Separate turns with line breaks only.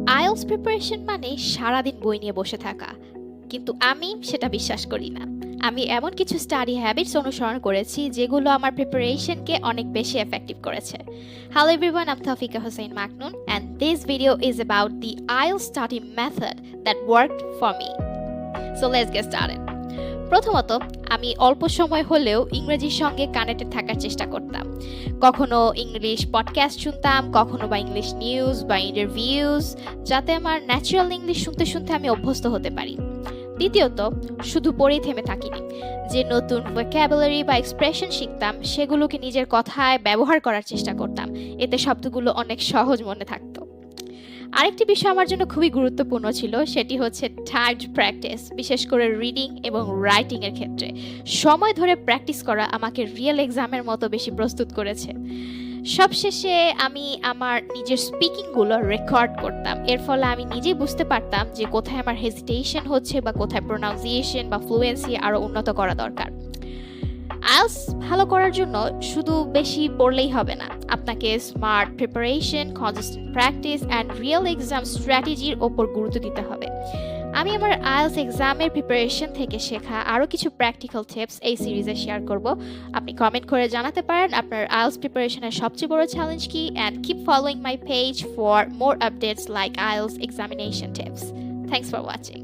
IELTS preparation মানে সারাদিন বই নিয়ে বসে থাকা, কিন্তু আমি সেটা বিশ্বাস করি না। আমি এমন কিছু স্টাডি হ্যাবিটস অনুসরণ করেছি যেগুলো আমার প্রিপারেশনকে অনেক বেশি এফেক্টিভ করেছে। Hello everyone, I'm Tawfiqa Hussain Maknoon and this video is about the IELTS study method that worked for me. So let's get started. প্রথমত, আমি অল্প সময় হলেও ইংরেজির সঙ্গে কানেক্টেড থাকার চেষ্টা করতাম। কখনো ইংলিশ পডকাস্ট শুনতাম, কখনো বা ইংলিশ নিউজ বা ইন্টারভিউজ, যাতে আমার ন্যাচারাল ইংলিশ শুনতে শুনতে আমি অভ্যস্ত হতে পারি। দ্বিতীয়ত, শুধু পড়েই থেমে থাকিনি। যে নতুন ভোকাবুলারি বা এক্সপ্রেশন শিখতাম সেগুলোকে নিজের কথায় ব্যবহার করার চেষ্টা করতাম, এতে শব্দগুলো অনেক সহজ মনে থাকতো। আরেকটি বিষয় আমার জন্য খুবই গুরুত্বপূর্ণ ছিল, সেটি হচ্ছে টাইমড প্র্যাকটিস, বিশেষ করে রিডিং এবং রাইটিং এর ক্ষেত্রে সময় ধরে প্র্যাকটিস করা আমাকে রিয়েল এক্সামের মতো বেশি প্রস্তুত করেছে। সবশেষে আমি আমার নিজের স্পিকিংগুলো রেকর্ড করতাম। এর ফলে আমি নিজেই বুঝতে পারতাম যে কোথায় আমার হেজিটেশন হচ্ছে বা কোথায় প্রোনাউন্সিয়েশন বা ফ্লুয়েন্সি আরও উন্নত করা দরকার। আইএলটিএস ভালো করার জন্য শুধু বেশি পড়লেই হবে না, আপনাকে smart preparation, consistent practice and real exam স্ট্র্যাটেজির ওপর গুরুত্ব দিতে হবে। আমি আমার আইএলটিএস এক্সামের প্রিপারেশন থেকে শেখা আরও কিছু প্র্যাকটিক্যাল টিপস এই সিরিজে শেয়ার করব। আপনি কমেন্ট করে জানাতে পারেন আপনার আইএলটিএস প্রিপারেশনের সবচেয়ে বড় চ্যালেঞ্জ কি, and keep following my page for more updates like IELTS examination tips. Thanks for watching.